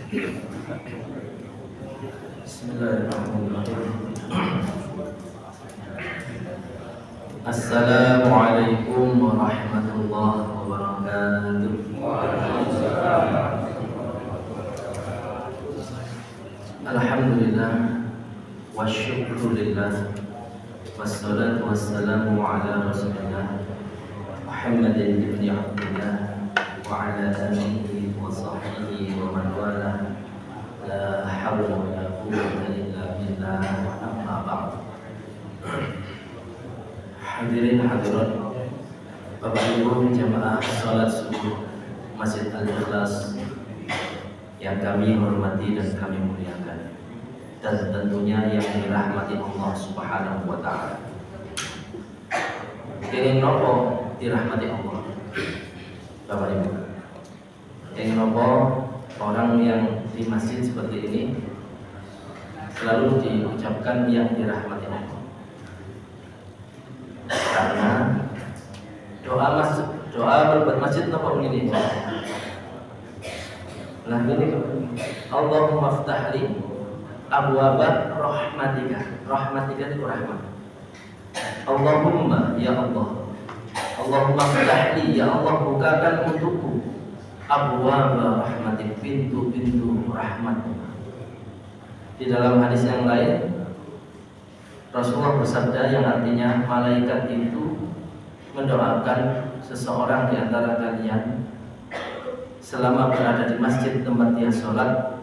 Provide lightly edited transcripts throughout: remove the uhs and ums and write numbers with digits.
Bismillahirrahmanirrahim. Assalamualaikum warahmatullahi wabarakatuh. Alhamdulillah wa syukrulillah, wassalatu wassalamu ala rasulillah Muhammadin ibn Abdullah wa ala alihi wa sahbihi wa man wala. La hawla wa la quwwata illa billah, amma ba'd. Hadirin hadirat, Bapak Ibu jamaah salat subuh Masjid Al-Ikhlas yang kami hormati dan kami muliakan, dan tentunya yang dirahmati Allah Subhanahu wa taala. Kenging nopo dirahmati Allah, Bapak Ibu? Kenging nopo orang yang di masjid seperti ini selalu diucapkan yang dirahmati Allah? Karena doa bermasjid nopo ini. Nah ini Allahumma ftahli abwaba rahmatika. Rahmatika itu rahmat. Allahumma, ya Allah, Allahumma ftahli, ya Allah, bukakan untukku abwaba rahmatik, pintu-pintu rahmatmu. Di dalam hadis yang lain Rasulullah bersabda yang artinya malaikat itu mendoakan seseorang di antara kalian selama berada di masjid tempat dia sholat,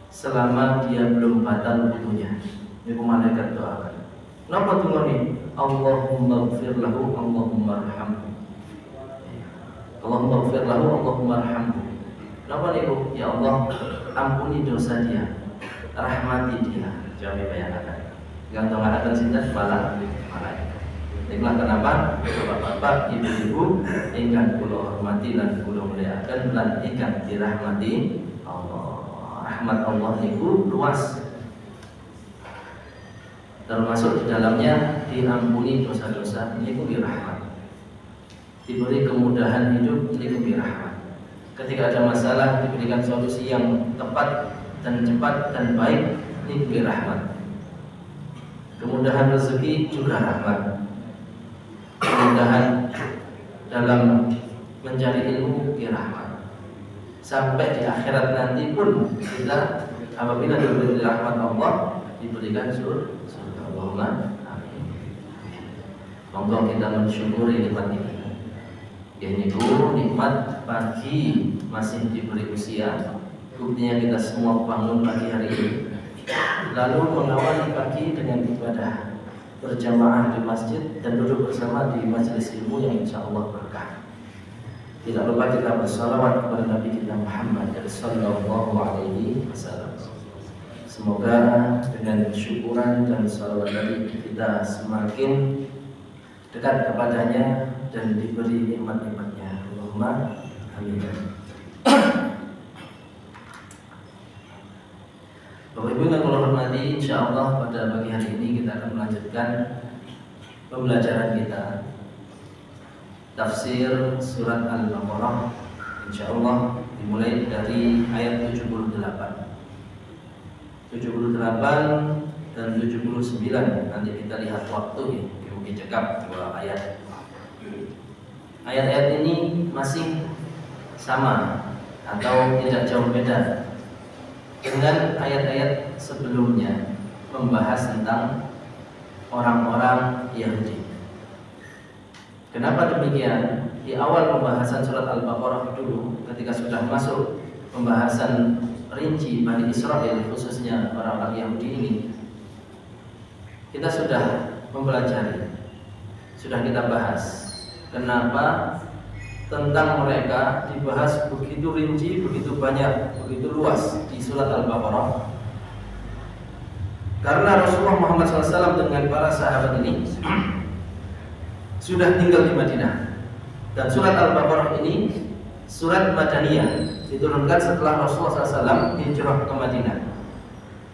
selama dia belum batal wudunya. Ini malaikat doakan. Napa tungoni? Allahumma ighfir lahu, Allahumma arhamhu. Allahumma ighfir lahu, Allahumma arhamhu. Napa niku? Ya Allah, ampuni dosa dia, rahmati dia. Jami bayangkan. Gantung akan sinten malah malaikat. Itulah kenapa bapak-bapak, ibu-ibu ingkang kula hormati lan kula muliakan lan ingkang dirahmati Allah. Rahmat Allah niku luas, termasuk di dalamnya diampuni dosa-dosa, niku dirahmat. Diberi kemudahan hidup, niku dirahmat. Ketika ada masalah diberikan solusi yang tepat dan cepat dan baik, niku dirahmat. Kemudahan rezeki juga rahmat. Kemudahan dalam mencari ilmu dirahmat. Sampai di akhirat nanti pun kita apabila diberi rahmat Allah diberikan surga. Allahumma amin. Monggo kita mensyukuri nikmat ini. Yaitu nikmat pagi masih diberi usia. Buktinya kita semua bangun pagi hari ini, lalu mengawali pagi dengan ibadah berjamaah di masjid dan duduk bersama di majelis ilmu yang insya Allah berkah. Tidak lupa kita bersalawat kepada Nabi kita Muhammad sallallahu alaihi wasallam. Semoga dengan syukuran dan salawat tadi kita semakin dekat kepadanya dan diberi nikmat-nikmatnya. Allahumma amin. Bapak Ibu yang kula hormati, insyaallah pada pagi hari ini kita akan melanjutkan pembelajaran kita tafsir surat Al-Baqarah, insyaallah dimulai dari ayat 78 dan 79. Nanti kita lihat waktu ya, mungkin cekap dua ayat. Ayat-ayat ini masih sama atau tidak jauh beda dengan ayat-ayat sebelumnya, membahas tentang orang-orang Yahudi. Kenapa demikian? Di awal pembahasan surat Al-Baqarah dulu, ketika sudah masuk pembahasan rinci Bani Israel, khususnya orang-orang Yahudi ini, kita sudah mempelajari, sudah kita bahas kenapa tentang mereka dibahas begitu rinci, begitu banyak, begitu luas di surat Al-Baqarah. Karena Rasulullah Muhammad SAW dengan para sahabat ini sudah tinggal di Madinah, dan surat Al-Baqarah ini surat Madaniyah, diturunkan setelah Rasulullah SAW hijrah ke Madinah.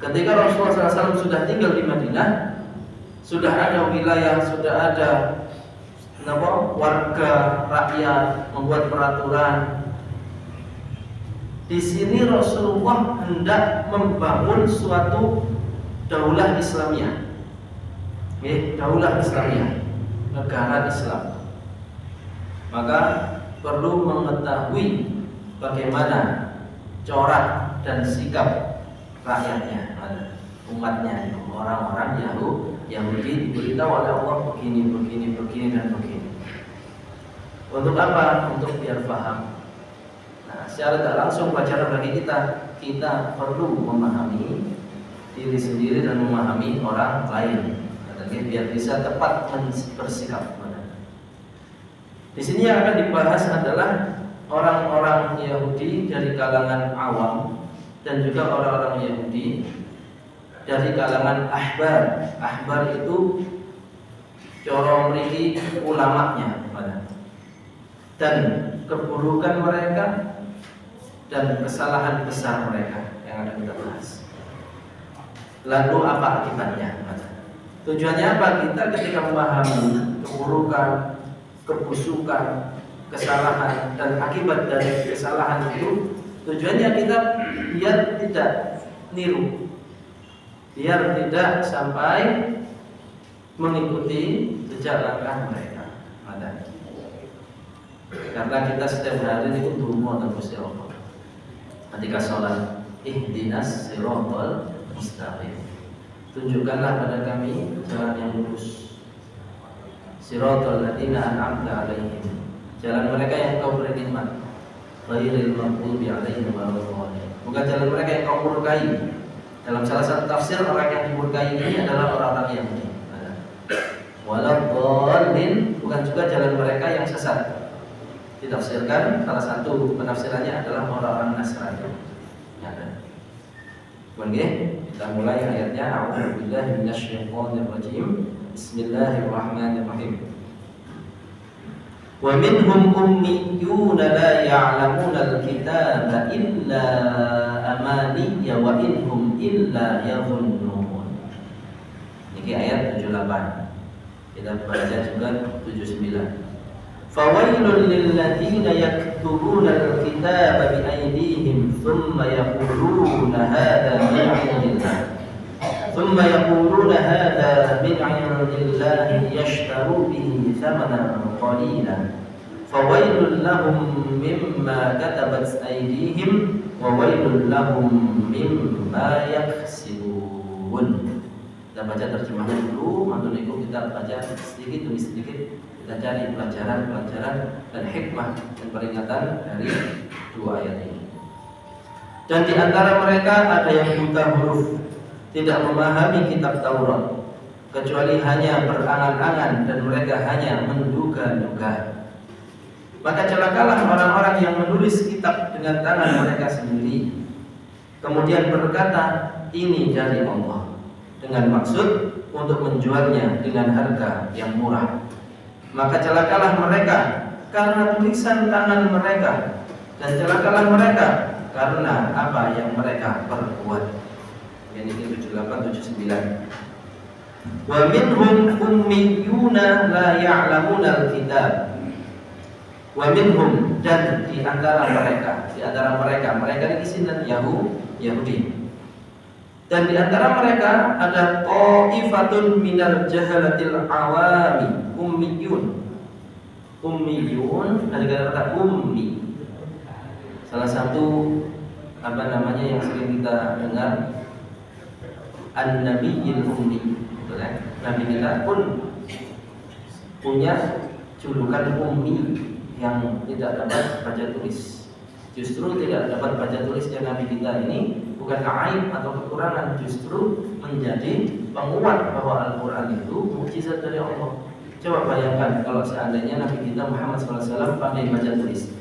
Ketika Rasulullah SAW sudah tinggal di Madinah, sudah ada wilayah, sudah ada warga, rakyat membuat peraturan Di sini Rasulullah hendak membangun suatu daulah Islamiyah. Daulah Islamiyah, negara Islam. Maka perlu mengetahui bagaimana corak dan sikap rakyatnya, umatnya, orang-orang Yahudi diberitahu oleh Allah begini dan begini. Untuk apa? Untuk biar paham. Nah, secara tak langsung pelajaran bagi kita perlu memahami diri sendiri dan memahami orang lain, biar bisa tepat bersikap. Di sini yang akan dibahas adalah orang-orang Yahudi dari kalangan awam dan juga orang-orang Yahudi dari kalangan ahbar. Ahbar itu coro mriki ulamanya, dan keburukan mereka dan kesalahan besar mereka yang akan kita bahas. Lalu apa akibatnya? Tujuannya apa? Kita ketika memahami keburukan, kebusukan, kesalahan dan akibat dari kesalahan itu, tujuannya kita biar tidak niru, biar tidak sampai mengikuti jejak langkah mereka. Karena kita setiap hari itu berumur dan Allah. Ketika sholat, ihdinas siratal mustaqim, tunjukkanlah pada kami jalan yang lurus. Siratal ladzina an'amta 'alaihim, jalan mereka yang kau beri nikmat. Ghairil maghdubi 'alaihim waladdallin, bukan jalan mereka yang kau murkai. Dalam salah satu tafsir, orang yang dimurkai ini adalah orang-orang Yahudi. Waladdallin, bukan juga jalan mereka yang sesat. Ditafsirkan, salah satu penafsirannya adalah orang-orang Nasrani. Kita mulai ayatnya. A'udzubillahi minasyaitonirrajim. Bismillahirrahmanirrahim. Wa minhum ummiyyuna la ya'lamuna al-kitaba illa amaniyya wa inhum illa yadhunnun. Ini ayat 78. Kita baca juga 79. Fawailul lilladzina yaktubuna al-kitaba biaydihim thumma yaquluna hadha min 'indillah yashtaru bihi thamanan qalilan fawailul lahum mimma katabat aydihim wa wailul lahum mimma yaksibun. Kita baca terjemahan dulu, mantul itu kita baca sedikit demi sedikit. Kita cari pelajaran dan hikmah dan peringatan dari dua ayat ini. Dan di antara mereka ada yang buta huruf, tidak memahami kitab Taurat, kecuali hanya berangan-angan dan mereka hanya menduga-duga. Maka celakalah orang-orang yang menulis kitab dengan tangan mereka sendiri, kemudian berkata, ini dari Allah, dengan maksud untuk menjualnya dengan harga yang murah. Maka celakalah mereka karena tulisan tangan mereka, dan celakalah mereka karena apa yang mereka perbuat. Ini 78-79. Wa minhum ummiyyuna la ya'lamuna al-kitab. Wa minhum, dan di antara mereka ini isinya Yahudi. Dan di antara mereka ada ta'ifatun minal jahalatil awami, ummiyun. Ummiyun dari kata ummi. Salah satu yang sering kita dengar, an-nabiyil ummi. Nabi kita pun punya julukan ummi yang tidak dapat baca tulis. Justru tidak dapat baca tulisnya Nabi kita ini bukan aib atau kekurangan, justru menjadi penguat bahwa Al-Quran itu mukjizat dari Allah. Coba bayangkan kalau seandainya Nabi kita Muhammad SAW pandai baca tulis,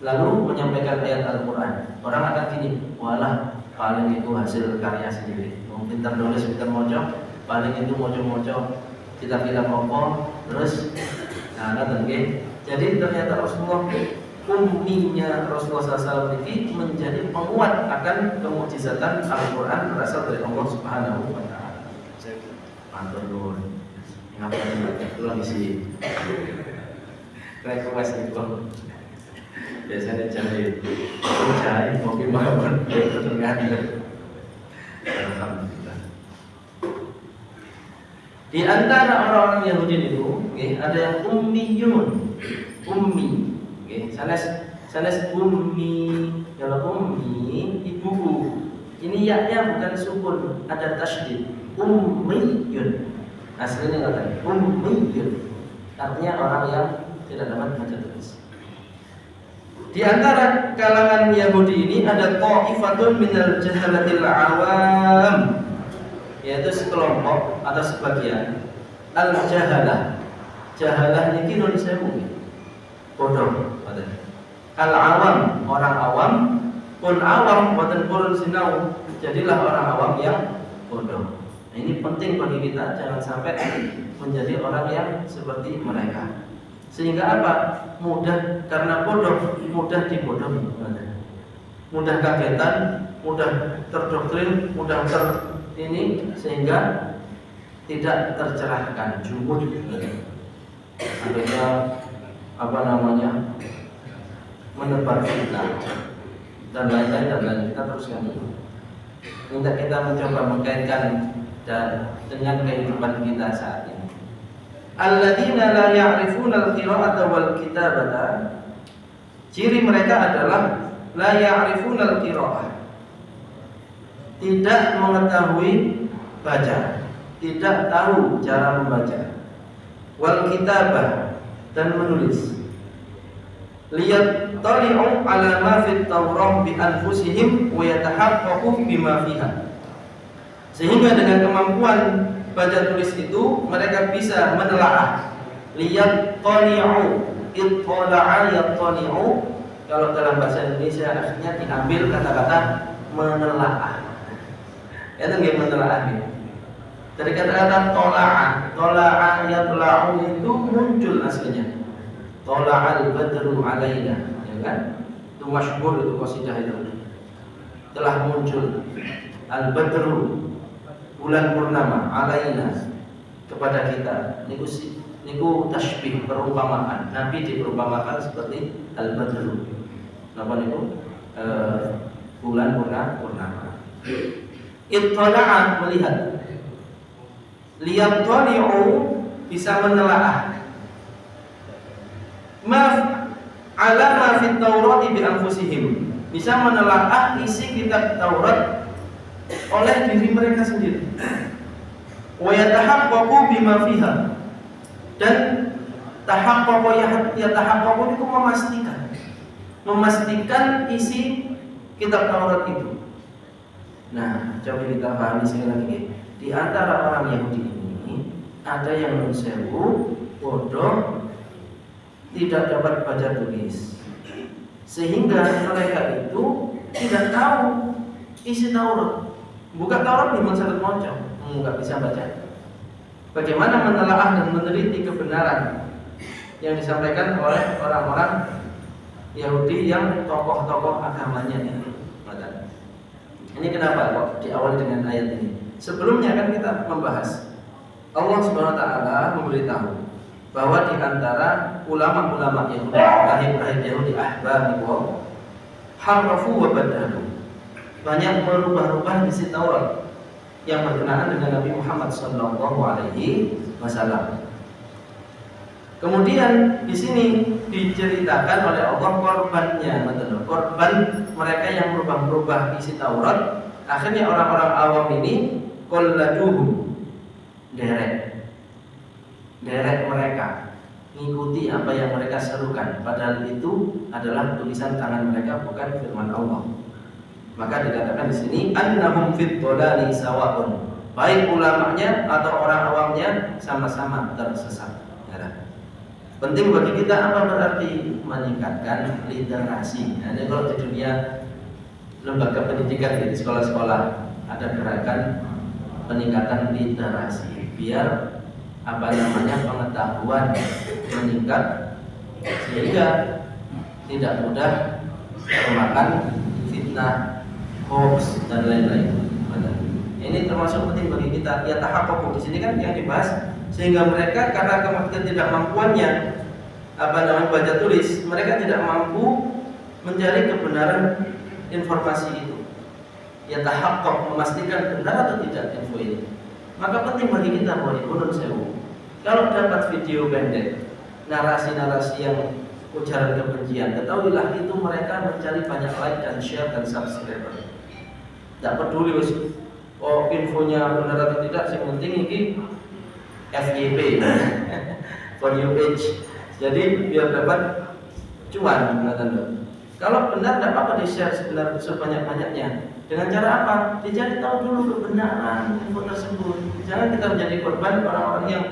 lalu menyampaikan ayat Al-Quran, orang akan gini, walah paling itu hasil karya sendiri, pintar nulis, pintar moco, paling itu moco-moco, kita kokoh, terus jadi ternyata Rasulullah, umminya Rasulullah SAW ini menjadi penguat akan kemukjizatan Al-Quran berasal dari Allah Subhanahu wa Ta'ala. Mantur nuwun. Ngapain itu lagi sih? Request itu. Biasanya jahit, jahit kopi makan dengan alhamdulillah. Di antara orang-orang Yahudi itu, ada yang ummiyun, ummi, sanes ummi, kalau ummi ibu, ini ya bukan sukun, ada tasydid, ummiyun, aslinya kata ummiyun, artinya orang yang tidak dapat baca tulis. Di antara kalangan Yahudi ini ada ta'ifatun minal jahalatil awam, yaitu sekelompok atau sebagian al-jahalah. Jahalah niki nun sewu. Bodoh padahal. Al-awam, orang awam, pun awam boten purun sinau. Jadilah orang awam yang bodoh. Nah, ini penting bagi kita, jangan sampai menjadi orang yang seperti mereka. Sehingga apa? Mudah, karena bodoh, mudah dibodohi. Mudah kagetan, mudah terdoktrin, mudah ini, sehingga tidak tercerahkan, jumud. Akhirnya menebar fitnah dan lain-lain. Kita teruskan dulu. Kita mencoba mengkaitkan dengan kehidupan kita saat ini. Alladzina la ya'rifuna al-qira'ata wal kitabata. Ciri mereka adalah la ya'rifuna al-qira'ah, tidak mengetahui baca, tidak tahu cara membaca, wal kitabah, dan menulis. Liyattali'u ala ma fit Taurah bi anfusihim wa yatahaqqaqu bima fiha. Sehingga dengan kemampuan baca tulis itu mereka bisa menelaah. Liyattali'u, ittala'a yattali'u. Kalau dalam bahasa Indonesia akhirnya diambil kata-kata menelaah. Itu nggih menelaah gitu. Dari kata-kata tola'a yatla'u itu muncul aslinya. Tola'al badru alaina, ya kan? Itu masyhur, itu qasidah itu. Telah muncul al-badru, bulan purnama, alaina, kepada kita. Niku tasbih, perumpamaan. Nabi diperumpamakan seperti al-badru. Napa niku? Bulan purnama. Ittala'a, melihat. Liyattali'u, bisa menelaah. Ala ma fit Taurati bi anfusihim, bisa menelaah isi kitab Taurat oleh diri mereka sendiri. Wa yatahaqqaqu bima fiha, dan yatahaqqaqu itu memastikan isi kitab Taurat itu. Nah, coba kita pahami sekali lagi. Di antara orang Yahudi ini ada yang nunsewu, bodoh, tidak dapat baca tulis, sehingga mereka itu tidak tahu isi Taurat. Buka Taurat memang sangat moncong, nggak bisa baca. Bagaimana menelaah dan meneliti kebenaran yang disampaikan oleh orang-orang Yahudi yang tokoh-tokoh agamanya ini. Ini kenapa kok diawali dengan ayat ini? Sebelumnya kan kita membahas Allah Subhanahu wa taala memberitahu bahwa di antara ulama-ulama Yahudi, rahib-rahib Yahudi, ahbab harrafu wa badalu, banyak merubah-rubah isi Taurat yang berkenaan dengan Nabi Muhammad sallallahu alaihi wasallam. Kemudian di sini diceritakan oleh Allah korbannya, korban mereka yang merubah-rubah isi Taurat. Akhirnya orang-orang awam ini qalladuhum, derek mereka, mengikuti apa yang mereka serukan, padahal itu adalah tulisan tangan mereka, bukan firman Allah. Maka dikatakan di sini annahum fit dhalali sawaun, baik ulamanya atau orang awamnya sama-sama tersesat. Penting bagi kita apa berarti meningkatkan literasi. Nah, ini kalau di dunia lembaga pendidikan di sekolah-sekolah ada gerakan peningkatan literasi biar pengetahuan meningkat sehingga tidak mudah termakan fitnah, hoax dan lain-lain. Ini termasuk penting bagi kita. Ya tahaqqaq di sini kan yang dibahas, sehingga mereka karena ketidakmampuannya baca tulis, mereka tidak mampu mencari kebenaran informasi itu, ya tahakkuk, memastikan benar atau tidak info ini. Maka penting bagi kita bahwa menurut saya, kalau dapat video pendek, narasi-narasi yang ujaran kebencian, ketahuilah itu mereka mencari banyak like dan share dan subscriber. Tidak peduli infonya benar atau tidak, yang penting ini FYP for your age. Jadi biar dapat cuan. Kalau benar tidak apa-apa di-share sebanyak-banyaknya. Dengan cara apa? Dicari tahu dulu kebenaran info tersebut. Jangan kita menjadi korban orang-orang yang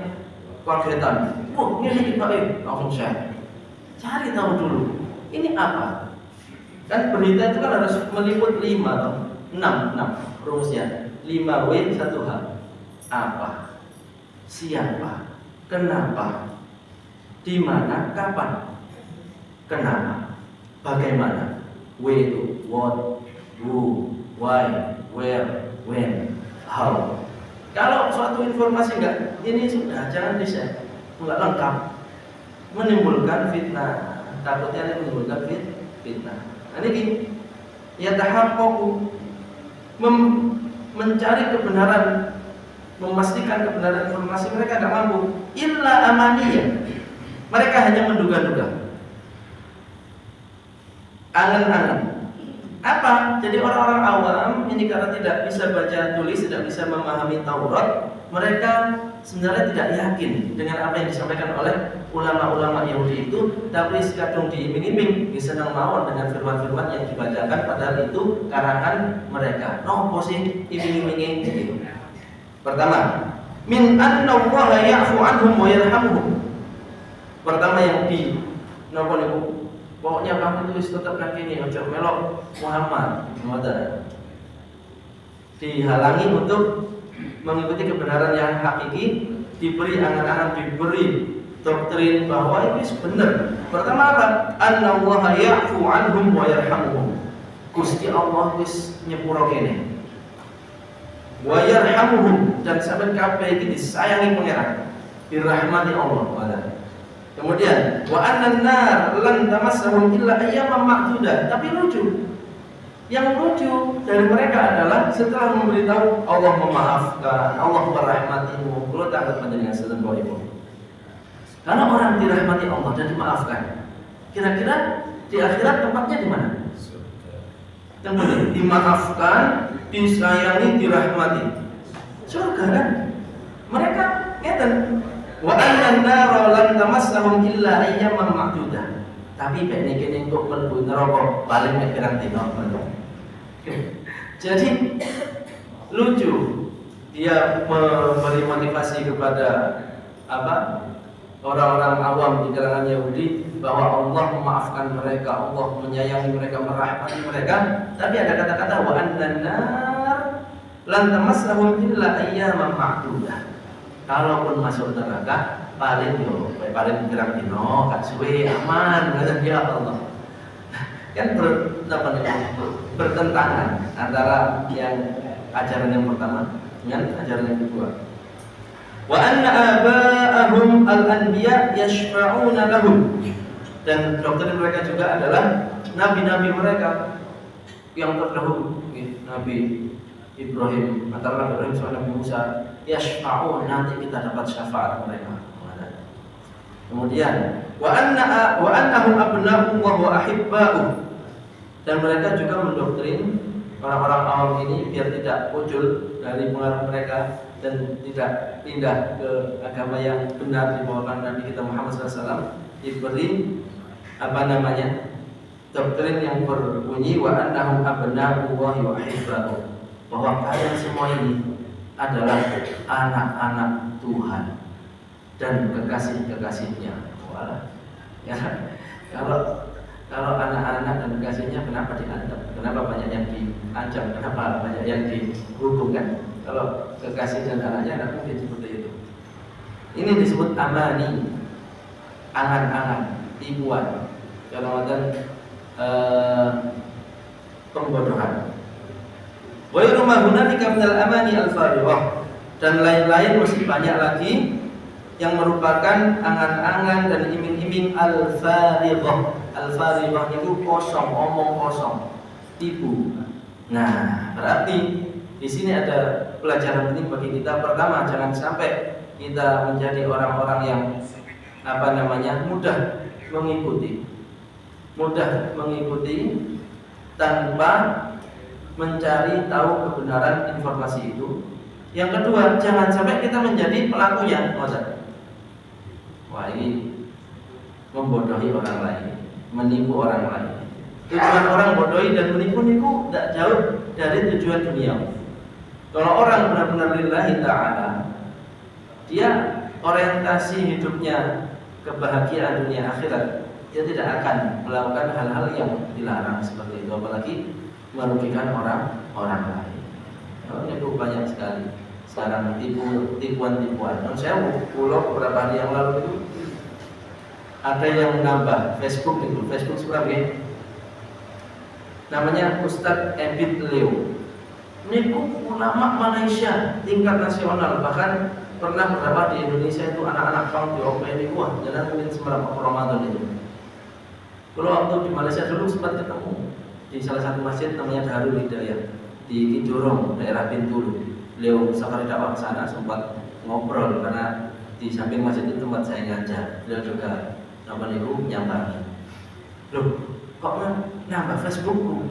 kagetan. Ini kita langsung share. Cari tahu dulu. Ini apa? Kan berita itu kan harus meliput 5 atau 6 rumusnya. 5W 1H. Apa? Siapa? Kenapa? Di mana? Kapan? Kenapa? Bagaimana? W itu what, who, why, where, when, how. Kalau suatu informasi ini sudah jangan di-share, enggak lengkap, menimbulkan fitnah. Takutnya menimbulkan fitnah. Nah ini ya tahaqquq, mencari kebenaran, memastikan kebenaran informasi mereka tidak mampu. Illa amaniyah. Mereka hanya menduga-duga, angan-angan. Apa? Jadi orang-orang awam ini karena tidak bisa baca tulis, tidak bisa memahami Taurat, mereka sebenarnya tidak yakin dengan apa yang disampaikan oleh ulama-ulama Yahudi itu, tapi kadung diiming-iming, disenang mawon dengan firman-firman yang dibacakan, padahal itu karangan mereka. Nopo sih iming-iming gitu. Pertama, min anna Allah ya'fu anhum wa yarhamuhum. Pertama yang di nopo niku, pokoknya kamu tulis tetap kaki ini, ojo melok Muhammad, dihalangi untuk mengikuti kebenaran yang hakiki, diberi angan-angan, diberi doktrin bahwa ini benar. Pertama apa? Anna Allah ya'fu anhum wa yarhamuhum. Gusti Allah wis nyepuro kene. Wa yarhamuhum, dan sampeyan kabeh iki disayangi pangeran, dirahmati Allah taala. Kemudian wa annan nar lan tamassahum illa ayyaman ma'dudah. Tapi lucu, yang lucu dari mereka adalah setelah memberitahu Allah memaafkan, Allah merahmatimu, kalau takut panjenengan sedang bawa ibu. Karena orang dirahmati Allah dan dimaafkan, kira-kira di akhirat tempatnya di mana? Tempat dimaafkan, disayangi, dirahmati, surga kan? Mereka ngeten. Wa annan nar lan tamassahum illa ayyaman ma'dudah. Tapi nek niki untuk mlebu neraka paling nek pirang dina. Jadi lucu, dia memberi motivasi kepada orang-orang awam di kalangan Yahudi bahwa Allah memaafkan mereka, Allah menyayangi mereka, merahmati mereka. Tapi ada kata-kata wa annan nar lan tamassahum illa ayyaman ma'dudah. Kalaupun masuk neraka paling pirang dino, gak suwe, aman, ya Allah. Kan bertentangan antara yang ajaran yang pertama dengan ajaran yang kedua. Wa anna aba'ahum al-anbiya yashfa'una lahum. Dan doktrin mereka juga adalah nabi-nabi mereka yang terdahulu, Nabi Ibrahim, antara Nabi Ibrahim sama Nabi Musa, yashfa'un, nanti kita dapat syafaat mereka. Kemudian wa annahum abna'u wa ahibba'u. Dan mereka juga mendoktrin orang-orang awam ini biar tidak muncul dari pengaruh mereka dan tidak pindah ke agama yang benar dibawakan Nabi kita Muhammad SAW. Diberi doktrin yang berbunyi wa annahum abna'u wa ahibba'u, bahwa kalian semua ini adalah anak-anak Tuhan dan kekasih-kekasihnya. Ya, kalau anak-anak dan kekasihnya kenapa diancam? Kenapa banyak yang diancam? Kenapa banyak yang dihukum kan? Kalau kekasih dan anaknya tidak mungkin seperti itu. Ini disebut amani, angan-angan, tipuan, kadang-kadang pembodohan. Wa yurma hunalika minal amani al-farighah, dan lain-lain masih banyak lagi yang merupakan angan-angan dan iming-iming al-farighah. Al-farighah itu kosong, omong kosong, tipu. Nah, berarti di sini ada pelajaran penting bagi kita. Pertama, jangan sampai kita menjadi orang-orang yang mudah mengikuti tanpa mencari tahu kebenaran informasi itu. Yang kedua, jangan sampai kita menjadi pelakunya. Wah, ini membodohi orang lain, menipu orang lain. Tujuan orang bodohi dan menipu tidak jauh dari tujuan dunia. Kalau orang benar-benar lillahi ta'ala, dia orientasi hidupnya kebahagiaan dunia akhirat, dia tidak akan melakukan hal-hal yang dilarang seperti itu, apalagi merugikan orang lain. Itu banyak sekali sekarang tipuan-tipuan. Saya pulau beberapa hari yang lalu itu ada yang nambah Facebook sebenarnya namanya Ustadz Ebit Leo. Ini ulama Malaysia tingkat nasional, bahkan pernah beberapa di Indonesia itu anak-anak pang di OP ini jalan mungkin semalam Ramadan itu. Kalau waktu di Malaysia dulu sempat ketemu di salah satu masjid namanya Darul Hidayah di Kidurong, daerah Bintulu. Beliau safari dakwah ke sana, sempat ngobrol karena di samping masjid itu tempat saya ngajar. Beliau juga nyambangi. Loh, kok nambah Facebookku?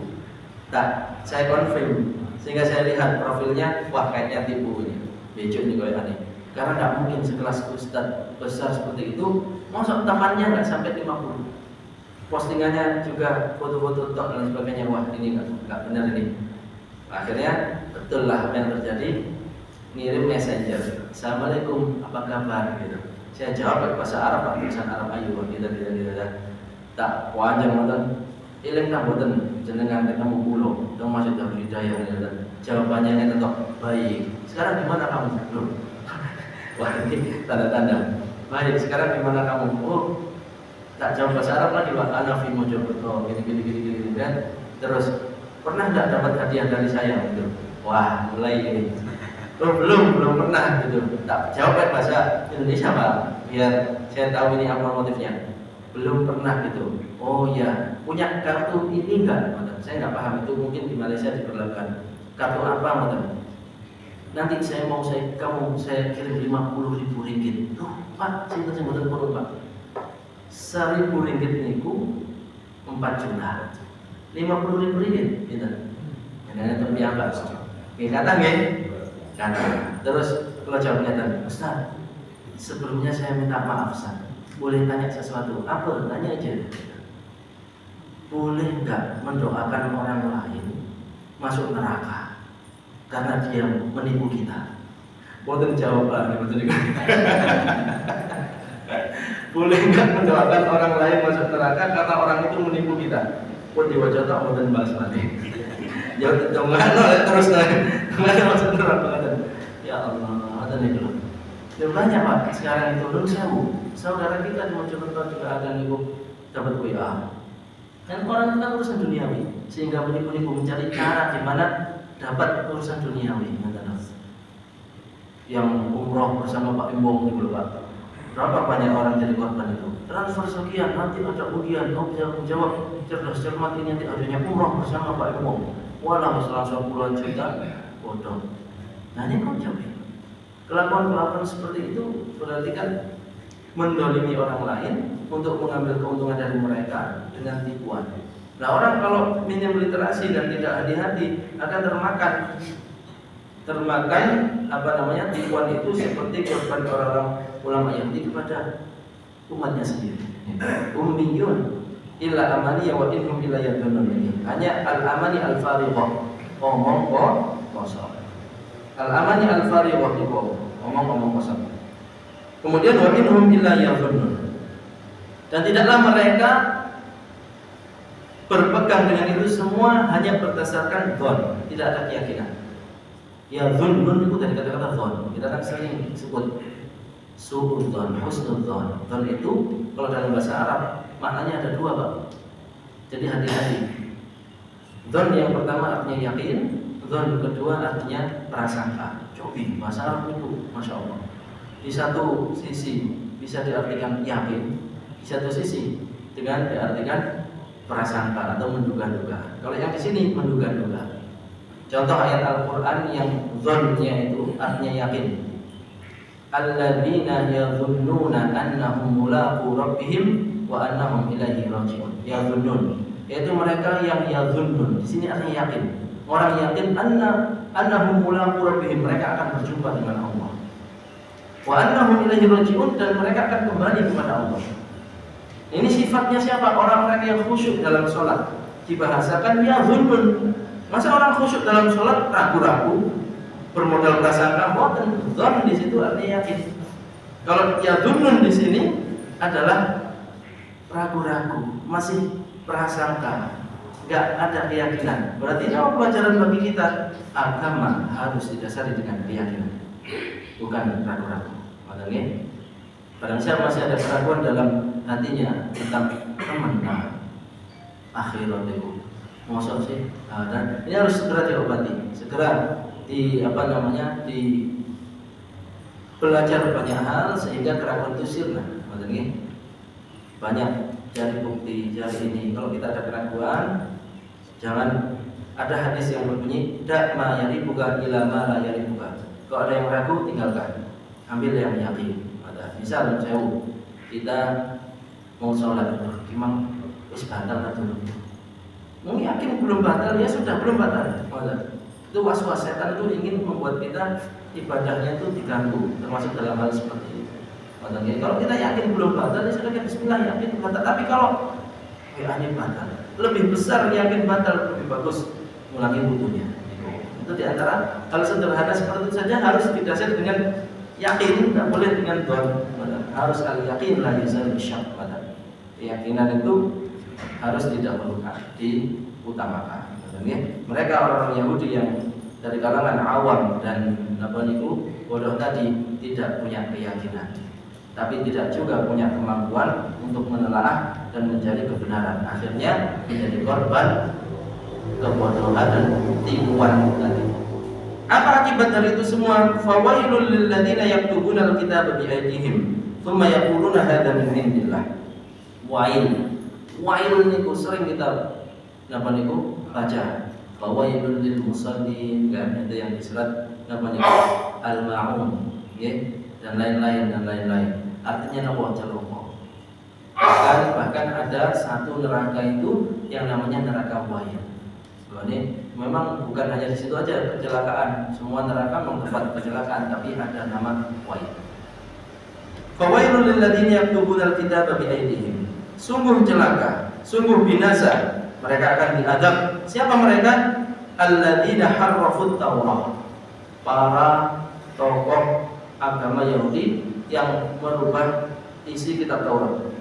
Tak, saya konfirm. Sehingga saya lihat profilnya, wah kayaknya tipu ini. Becok nih kayak aneh. Karena tidak mungkin sekelas ustadz besar seperti itu, masuk temannya nggak sampai 50. Postingannya juga foto-foto tok dan sebagainya. Wah ini nggak benar ini. Akhirnya betul lah apa yang terjadi. Ngirim messenger, Assalamualaikum, apa kabar gitu. Saya jawab pakai bahasa Arab, tulisan Arab ayu, gitu. Tak wajar nonton. Ilmu namboten jenengan ketemu pulau, dong masih Darul Hidayah gitu. Jawabannya itu baik. Sekarang di mana kamu? Loh. Wah ini tanda-tanda. Baik, sekarang di mana kamu? Oh, tak jawab bahasa Arab lagi, Pak. Ana fi Mojokerto, gini kan. Terus pernah enggak dapat hadiah dari saya gitu? Wah, mulai ini. Oh, belum pernah gitu. Tak jawab bahasa Indonesia, Pak. Biar saya tahu ini apa motifnya. Belum pernah gitu. Oh ya, punya kartu ini enggak? Saya enggak paham itu, mungkin di Malaysia diperlakukan. Kartu apa, nanti saya kirim 50.000 ringgit. Tuh, Pak, cinta betul perut, Pak. 1.000 ringgit niku 4 juta. 50.000 ringgit, gitu. Ini itu biasa. Oke, kata nggih? Kata. Terus kalau jawabnya tadi, Ustaz, sebelumnya saya minta maaf, Ustaz. Boleh tanya sesuatu? Apa? Tanya aja. Boleh enggak mendoakan orang lain masuk neraka karena dia menipu kita? Boleh jawab lagi, betul juga. Boleh enggak mendoakan orang lain masuk neraka karena orang itu menipu kita? Pun di wajah tak mau dan balas balik. Jangan terus naik. Masuk neraka. Ya Allah, ada nih dulu. Ya banyak Pak. Sekarang itu dulu saudara kita di Mojokerto juga ada nih dapat WA. Dan orang tentang urusan duniawi, sehingga menipu-nipu mencari cara di mana dapat urusan duniawi. Yang umroh bersama Pak Imbong itu Pak. Berapa banyak orang jadi korban itu? Transfer sekian, nanti ada ujian, kau bisa menjawab cerdas cermat ini nanti adanya umroh bersama Pak Imbong. Walau selama puluhan juta, bodoh. Nah ini kau jawab. Kelakuan-kelakuan seperti itu berarti kan mendolimi orang lain untuk mengambil keuntungan dari mereka dengan tipuan. Nah orang kalau minim literasi dan tidak hati-hati akan termakan tipuan itu seperti korban orang-orang ulama Yahudi kepada umatnya sendiri. Ummiyun illa amani wa innahum illa yadhunnun. Hanya al-amani al-farighah, omong kosong. Al-amani al-farighah itu omong kosong. Kemudian wa innahum illa yadhunnun. Dan tidaklah mereka berpegang dengan itu semua hanya berdasarkan dhon, tidak ada keyakinan. Ya dhunnun itu dari kata-kata dhon. Kita kan sering sebut su'udzon, husnudzon. Dhon itu kalau dalam bahasa Arab maknanya ada dua, Pak. Jadi hati-hati. Dhon yang pertama artinya yakin, dhon kedua artinya prasangka. Cobi bahasa Arab itu, masya Allah. di satu sisi bisa diartikan yakin, di satu sisi dengan diartikan prasangka atau menduga-duga. Kalau yang di sini menduga-duga. Contoh ayat Al-Qur'an yang dzonnya itu artinya yakin. Alladzina yadhunnuna annahum mulaqu rabbihim wa annahum ilaihi raji'un. Yadhunnun, yaitu mereka yang yadhunnun. Di sini artinya yakin. Orang yakin annahum mulaqu rabbihim, mereka akan berjumpa dengan Allah. Wa annahum ilaihi raji'un, dan mereka akan kembali kepada Allah. Ini sifatnya siapa? Orang-orang yang khusyuk dalam sholat. Dibahasakan yadhunnun. Masa orang khusyuk dalam sholat ragu-ragu, bermodal prasangka, boten. Dzon di situ artinya yakin. Kalau yadhunnun di sini adalah ragu-ragu, masih prasangka, nggak ada keyakinan. Berarti pelajaran bagi kita, agama harus didasari dengan keyakinan, bukan ragu-ragu. Makanya barang siapa masih ada keraguan dalam hatinya tentang teman akhirat itu, mosok sih, dan ini harus segera diobati, segera di belajar banyak hal sehingga keraguan itu sirna. Makanya banyak cari bukti, cari ini. Kalau kita ada keraguan, jangan, ada hadis yang berbunyi dak ma yaribuka ila ma la yaribuka. Kalau ada yang ragu, tinggalkan, ambil yang yakin. Misal kita mau sholat, memang wis batal dulu. Mau yakin belum batal, ya sudah belum batal. Itu was-was setan itu ingin membuat kita ibadahnya itu diganggu, termasuk dalam hal seperti itu. Makanya kalau kita yakin belum batal, ya sudah kita bismillah yakin batal. Tapi kalau yakin batal, lebih besar yakin batal, lebih bagus ulangi wudunya. Itu diantara hal sederhana seperti itu saja harus didasari dengan yakin, tidak boleh dengan dzon. Harus al-yakin la yuzal bisyak. Keyakinan itu harus didahulukan, diutamakan. Mereka orang-orang Yahudi yang dari kalangan awam dan bodoh tadi tidak punya keyakinan, tapi tidak juga punya kemampuan untuk menelaah dan mencari kebenaran. Akhirnya menjadi korban kebodohan dan tipuan tadi. Apa akibat dari itu semua? Fawailul lil ladzina yaktubuna al-kitaba bi aydihim thumma yaquluna hadza min indillah. Wail niku sering kita baca. Fawailul lil musallin, kan itu yang di surat Al-Ma'un, dan lain-lain. Artinya nawa celoko. Bahkan ada satu neraka itu yang namanya neraka wail. Ini memang bukan hanya di situ aja kecelakaan, semua neraka memang tempat kecelakaan, tapi ada nama wail. Fawailul lil ladzina yaktubuna al-kitaba bi aydihim. Sungguh celaka, sungguh binasa, mereka akan diadab. Siapa mereka? Alladzina harrafut Taurat. Para tokoh agama Yahudi yang merubah isi kitab Taurat.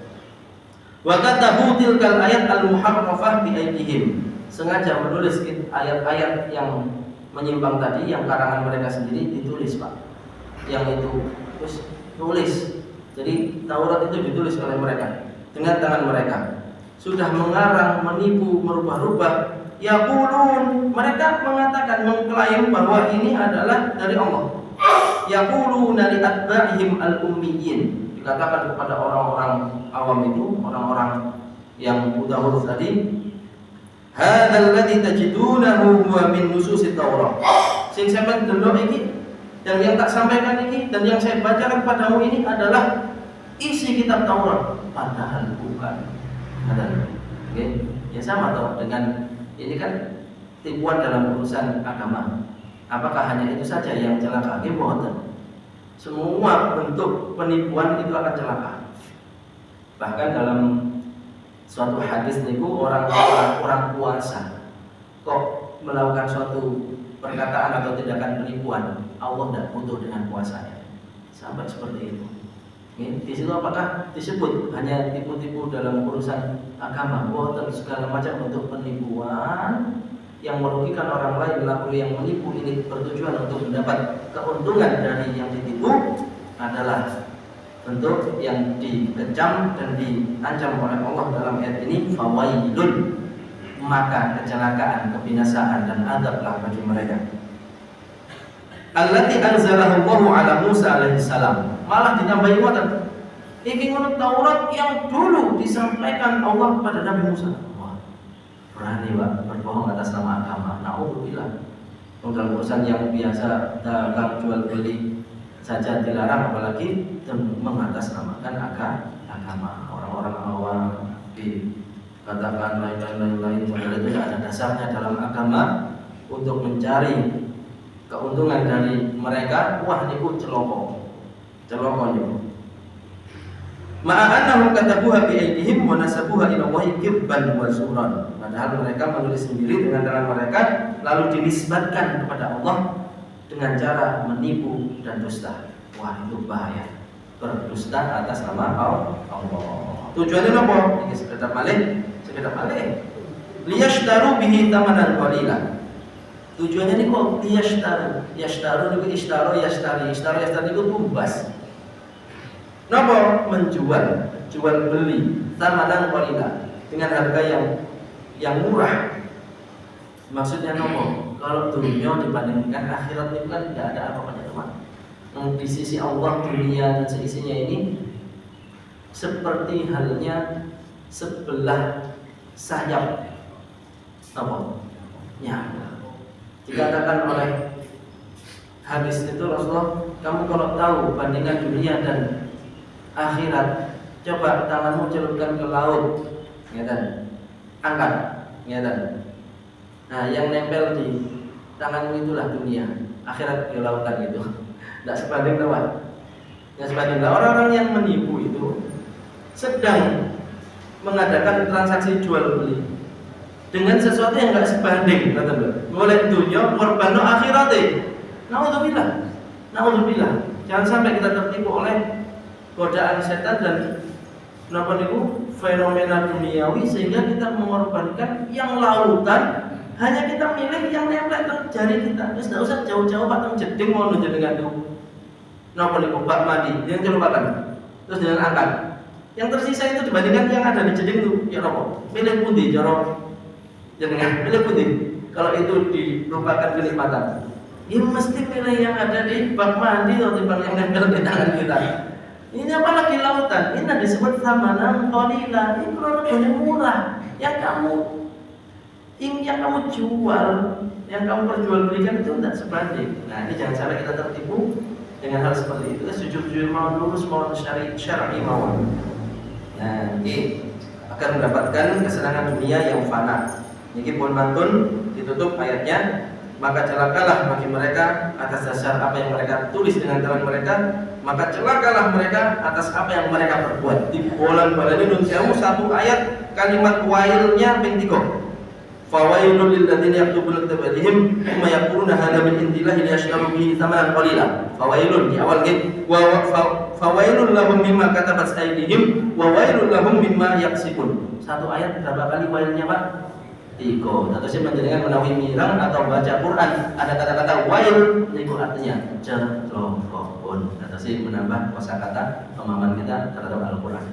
Wa katabu tilkal ayat al-muharrafah bi aydihim. Sengaja menulis ayat-ayat yang menyimpang tadi, yang karangan mereka sendiri ditulis, Pak. Yang itu terus tulis. Jadi Taurat itu ditulis oleh mereka dengan tangan mereka. Sudah mengarang, menipu, merubah-rubah. Yaqulun, mereka mengatakan, mengklaim bahwa ini adalah dari Allah. Yaquluna li atba'ihim al-ummiyyin. Dikatakan kepada orang-orang awam itu, orang-orang yang buta huruf tadi, hadzal ladzi tajidunahu huwa min nususit Taurat. Sing sampeyan delok iki dan yang tak sampaikan ini dan yang saya bacakan padamu ini adalah isi kitab Taurat, padahal bukan. Okay. Ya sama toh dengan ini kan tipuan dalam urusan agama. Apakah hanya itu saja yang celaka? Boten. Semua bentuk penipuan itu akan celaka. Bahkan dalam suatu hadis niku orang puasa kok melakukan suatu perkataan atau tindakan penipuan, Allah tidak butuh dengan puasanya. Sampai seperti itu. Di situ apakah disebut hanya tipu-tipu dalam urusan agama? Boten, segala macam bentuk penipuan yang merugikan orang lain, lalu yang menipu ini bertujuan untuk mendapat keuntungan dari yang ditipu adalah bentuk yang dikecam dan diancam oleh Allah dalam ayat ini, fawailun, maka kecelakaan, kebinasaan dan azablah bagi mereka. Allati anzalahu Allahu ala Musa alaihi salam, malah ditambahi ngoten. Iki ngono Taurat yang dulu disampaikan Allah kepada Nabi Musa. Wah, berani Pak berbohong atas nama agama. Nauzubillah. Dalam urusan yang biasa dagang jual beli saja dilarang, apalagi mengatasnamakan agama. Orang-orang awam dikatakan lain-lain, padahal itu tidak ada dasarnya dalam agama untuk mencari keuntungan dari mereka. Wah, niku celoko niku. Ma'annahum katabuha bi aydihim wa nasabuha ila Allahi kibban wa zuran. Padahal mereka menulis sendiri dengan tangan mereka lalu dinisbatkan kepada Allah dengan cara menipu dan dusta. Wah, itu bahaya. Berdusta atas nama Allah. Tujuannya apa? Ini sekedar malih. Liyashtaru bihi thamanan qalila. Tujuannya ini kok yashtaru niku ishtaro yashtari itu tumbas. Napa? Jual beli thamanan qalila dengan harga yang murah. Maksudnya nopo? Kalau dunia dibandingkan akhirat itu kan tidak ada apa-apanya teman. Di sisi Allah dunia dan seisinya ini seperti halnya sebelah sayap apa? Ya. Dikatakan oleh hadis itu Rasulullah, kamu kalau tahu bandingkan dunia dan akhirat, coba tanganmu celupkan ke laut, angkat, Nah, yang nempel di tanganmu itulah dunia, akhirat di lautan itu. Tidak sebanding teman. Yang sebanding orang-orang yang menipu itu sedang mengadakan transaksi jual beli dengan sesuatu yang tidak sebanding, boleh dunia korban akhirat. Naudzubillah. Jangan sampai kita tertipu oleh godaan setan dan fenomena duniawi sehingga kita mengorbankan yang lautan. Hanya kita milih yang nempel ke jari kita. Terus tidak usah jauh-jauh Pak jeding mau nunjuk dengan itu. Bak mandi yang dilupakan. Terus dengan angkat. Yang tersisa itu dibandingkan yang ada di jeding itu, ya apa? Milih pundi jaro. Jangan milih pundi. Kalau itu dilupakan kenikmatan. Ya mesti milih yang ada di bak mandi atau di yang nempel di tangan kita. Ini apalagi lautan. Ini disebut thamanan qalila. Ini produknya murah. Yang kamu jual, yang kamu perjualbelikan itu tidak sebanding. Nah, ini jangan sampai kita tertipu dengan hal seperti itu. Sujud-sujud mau lurus, mau syar'i mau. Nah, ini akan mendapatkan kesenangan dunia yang fana. Ini pun mantun ditutup ayatnya. Maka celakalah bagi mereka atas dasar apa yang mereka tulis dengan tangan mereka. Maka celakalah mereka atas apa yang mereka perbuat. Di bulan balani nun sewu satu ayat kalimat wailnya bintiko. Fawailul lil ladzina yaktubuna kitabahum thumma yaquluna hadza min indillahi liyashtaru bihi thamanan qalila. Fawailun di awal gitu. Fawailul lahum mimma katabat aydihim wa wailul lahum mimma yaksibun. Satu ayat berapa kali wailnya, Pak? 3. Atau saya menjadikan menawi mirang atau baca Quran ada kata-kata wail, itu artinya celokon. Atau saya menambah kosakata pemahaman kita terhadap Al-Quran.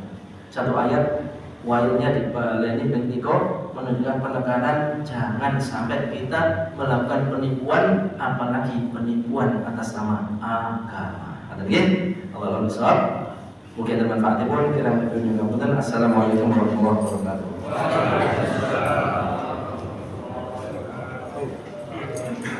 Satu ayat wailnya dibaleni bentiko menunjukkan penekanan jangan sampai kita melakukan penipuan, apalagi penipuan atas nama agama. Ada lagi? Allah besar. Mungkin bermanfaat pun. Assalamualaikum warahmatullahi wabarakatuh.